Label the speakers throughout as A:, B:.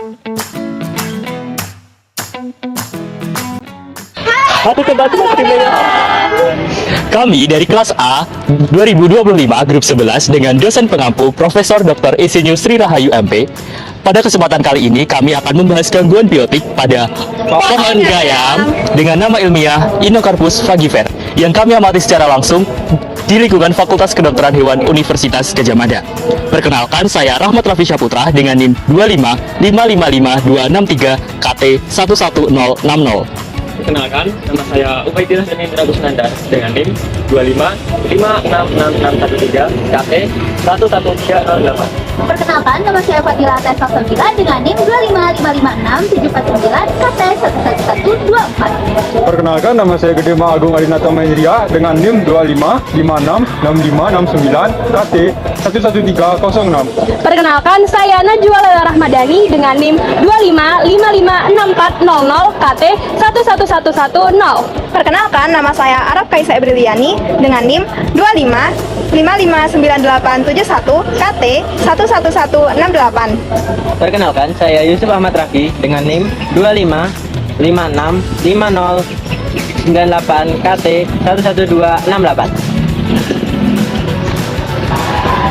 A: Aku kebatuan timnya. Kami dari kelas A 2025 grup 11 dengan dosen pengampu Profesor Dr. Insinyur Sri Rahayu MP. Pada kesempatan kali ini kami akan membahas gangguan biotik pada pohon gayam dengan nama ilmiah Inocarpus fagifer yang kami amati secara langsung di lingkungan Fakultas Kedokteran Hewan Universitas Gadjah Mada. Perkenalkan, saya Rahmat Raffi Syaputra dengan NIM 255555263 KT 11060.
B: Perkenalkan, nama saya Ubaidillah Senin Ragusunandar dengan NIM 255566613 KT 11308.
C: Perkenalkan, nama saya Fadila Tessa Sabila dengan NIM 2555674 KT 11124.
D: Perkenalkan, nama saya Gedema Agung Adinata Mahendria dengan NIM 255566569 KT 11306.
E: Perkenalkan, saya Najwa Lela Rahmadani dengan NIM 255556400 KT 11110.
F: Perkenalkan, nama saya Arab Kaisa Briliani dengan NIM 255598871 KT 11168.
G: Perkenalkan, saya Yusuf Ahmad Rafi dengan NIM 2555098 KT 11268.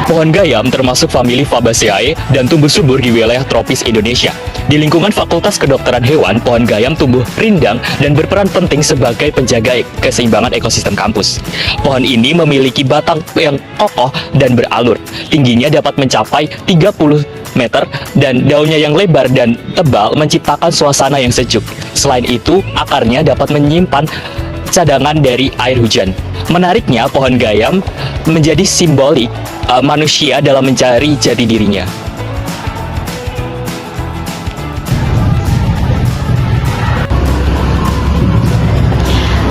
A: Pohon gayam termasuk famili Fabaceae dan tumbuh subur di wilayah tropis Indonesia. Di lingkungan Fakultas Kedokteran Hewan, pohon gayam tumbuh rindang dan berperan penting sebagai penjaga keseimbangan ekosistem kampus. Pohon ini memiliki batang yang kokoh dan beralur. Tingginya dapat mencapai 30 meter dan daunnya yang lebar dan tebal menciptakan suasana yang sejuk. Selain itu, akarnya dapat menyimpan cadangan dari air hujan. Menariknya, pohon gayam menjadi simbolik manusia dalam mencari jati dirinya.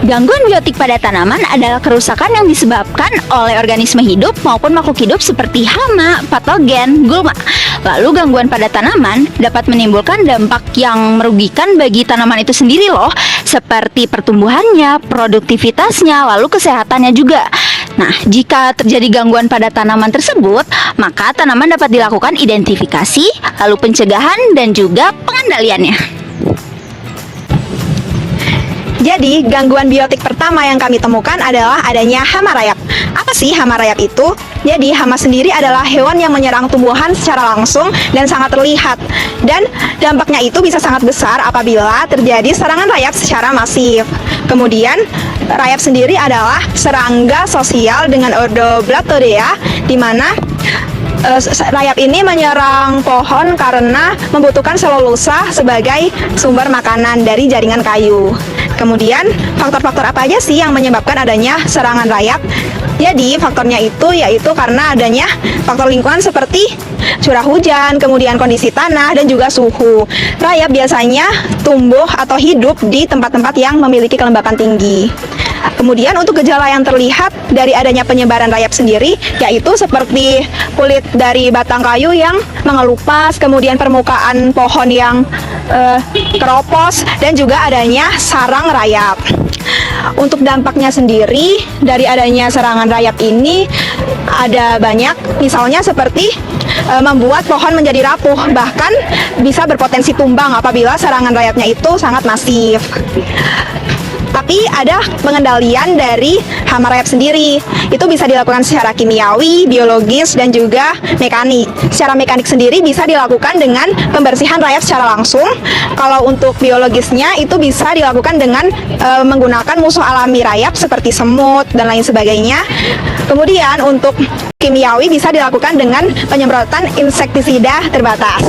C: Gangguan biotik pada tanaman adalah kerusakan yang disebabkan oleh organisme hidup maupun makhluk hidup seperti hama, patogen, gulma. Lalu gangguan pada tanaman dapat menimbulkan dampak yang merugikan bagi tanaman itu sendiri loh, seperti pertumbuhannya, produktivitasnya, lalu kesehatannya juga. Nah, jika terjadi gangguan pada tanaman tersebut, maka tanaman dapat dilakukan identifikasi, lalu pencegahan dan juga pengendaliannya.
F: Jadi, gangguan biotik pertama yang kami temukan adalah adanya hama rayap. Apa sih hama rayap itu? Jadi, hama sendiri adalah hewan yang menyerang tumbuhan secara langsung dan sangat terlihat. Dan dampaknya itu bisa sangat besar apabila terjadi serangan rayap secara masif. Kemudian, rayap sendiri adalah serangga sosial dengan ordo Blattodea, di mana rayap ini menyerang pohon karena membutuhkan selulosa sebagai sumber makanan dari jaringan kayu. Kemudian, faktor-faktor apa aja sih yang menyebabkan adanya serangan rayap? Jadi, faktornya itu yaitu karena adanya faktor lingkungan seperti curah hujan, kemudian kondisi tanah, dan juga suhu. Rayap biasanya tumbuh atau hidup di tempat-tempat yang memiliki kelembapan tinggi. Kemudian untuk gejala yang terlihat dari adanya penyebaran rayap sendiri, yaitu seperti kulit dari batang kayu yang mengelupas, kemudian permukaan pohon yang keropos, dan juga adanya sarang rayap. Untuk dampaknya sendiri dari adanya serangan rayap ini ada banyak, misalnya seperti membuat pohon menjadi rapuh, bahkan bisa berpotensi tumbang apabila serangan rayapnya itu sangat masif. Tapi ada pengendalian dari hama rayap sendiri. Itu bisa dilakukan secara kimiawi, biologis, dan juga mekanik. Secara mekanik sendiri bisa dilakukan dengan pembersihan rayap secara langsung. Kalau untuk biologisnya itu bisa dilakukan dengan menggunakan musuh alami rayap seperti semut dan lain sebagainya. Kemudian untuk kimiawi bisa dilakukan dengan penyemprotan insektisida terbatas.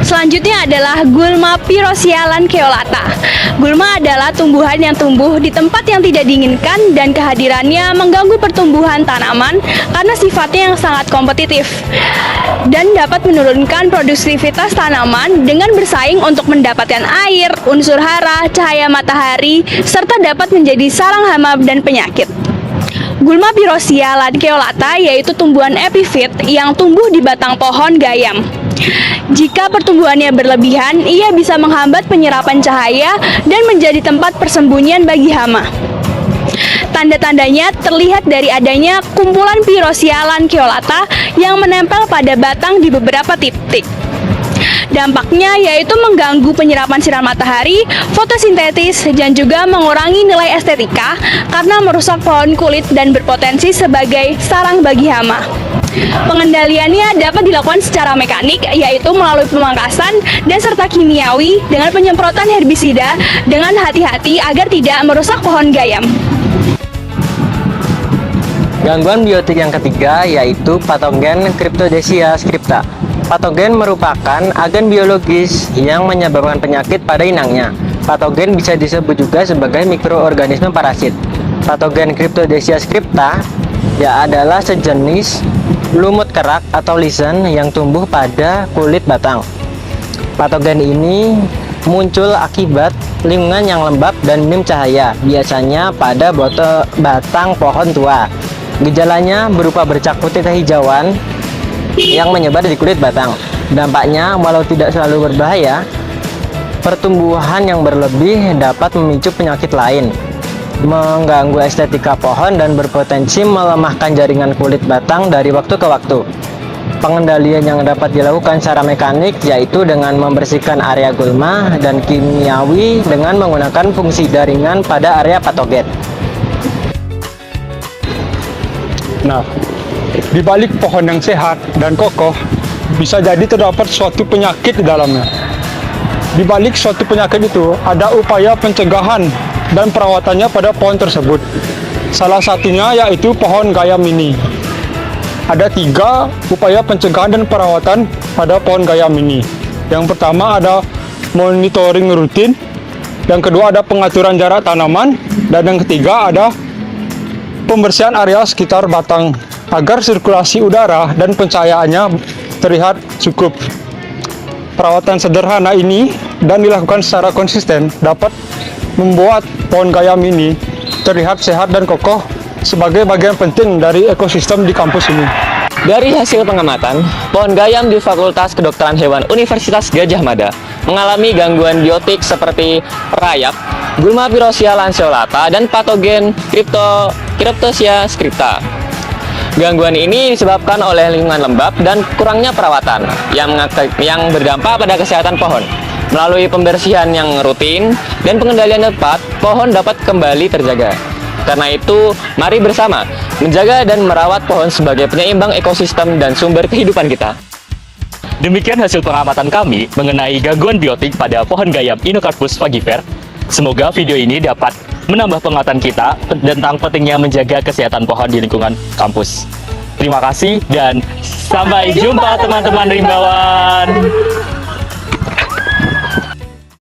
E: Selanjutnya adalah Gulma Pyrosia lanceolata. Gulma adalah tumbuhan yang tumbuh di tempat yang tidak diinginkan dan kehadirannya mengganggu pertumbuhan tanaman karena sifatnya yang sangat kompetitif dan dapat menurunkan produktivitas tanaman dengan bersaing untuk mendapatkan air, unsur hara, cahaya matahari, serta dapat menjadi sarang hama dan penyakit. Gulma Pyrosia lanceolata yaitu tumbuhan epifit yang tumbuh di batang pohon gayam. Jika pertumbuhannya berlebihan, ia bisa menghambat penyerapan cahaya dan menjadi tempat persembunyian bagi hama. Tanda-tandanya terlihat dari adanya kumpulan Pyrosia lanceolata yang menempel pada batang di beberapa titik. Dampaknya yaitu mengganggu penyerapan sinar matahari, fotosintesis, dan juga mengurangi nilai estetika karena merusak pohon kulit dan berpotensi sebagai sarang bagi hama. Pengendaliannya dapat dilakukan secara mekanik, yaitu melalui pemangkasan dan serta kimiawi dengan penyemprotan herbisida dengan hati-hati agar tidak merusak pohon gayam.
G: Gangguan biotik yang ketiga yaitu patogen Cryptodesia scripta. Patogen merupakan agen biologis yang menyebabkan penyakit pada inangnya. Patogen bisa disebut juga sebagai mikroorganisme parasit. Patogen Cryptodesia scripta adalah sejenis lumut kerak atau lisen yang tumbuh pada kulit batang. Patogen ini muncul akibat lingkungan yang lembab dan minim cahaya, biasanya pada batang pohon tua. Gejalanya berupa bercak putih kehijauan yang menyebar di kulit batang. Dampaknya, walau tidak selalu berbahaya, pertumbuhan yang berlebih dapat memicu penyakit lain, mengganggu estetika pohon dan berpotensi melemahkan jaringan kulit batang dari waktu ke waktu. Pengendalian yang dapat dilakukan secara mekanik yaitu dengan membersihkan area gulma dan kimiawi dengan menggunakan fungsi jaringan pada area patogen.
D: Nah, di balik pohon yang sehat dan kokoh, bisa jadi terdapat suatu penyakit di dalamnya. Di balik suatu penyakit itu, ada upaya pencegahan dan perawatannya pada pohon tersebut. Salah satunya yaitu pohon gayam ini. Ada 3 upaya pencegahan dan perawatan pada pohon gayam ini. Yang pertama ada monitoring rutin, yang kedua ada pengaturan jarak tanaman, dan yang ketiga ada pembersihan area sekitar batang agar sirkulasi udara dan pencahayaannya terlihat cukup. Perawatan sederhana ini dan dilakukan secara konsisten dapat membuat pohon gayam ini terlihat sehat dan kokoh sebagai bagian penting dari ekosistem di kampus ini.
B: Dari hasil pengamatan, pohon gayam di Fakultas Kedokteran Hewan Universitas Gadjah Mada mengalami gangguan biotik seperti rayap, Gulma pyrosia lanceolata, dan patogen Cryptodesia scripta. Gangguan ini disebabkan oleh lingkungan lembab dan kurangnya perawatan yang berdampak pada kesehatan pohon. Melalui pembersihan yang rutin dan pengendalian tepat, pohon dapat kembali terjaga. Karena itu, mari bersama menjaga dan merawat pohon sebagai penyeimbang ekosistem dan sumber kehidupan kita.
A: Demikian hasil pengamatan kami mengenai gangguan biotik pada pohon gayam Inocarpus fagifer. Semoga video ini dapat menambah pengetahuan kita tentang pentingnya menjaga kesehatan pohon di lingkungan kampus. Terima kasih dan sampai jumpa teman-teman rimbawan.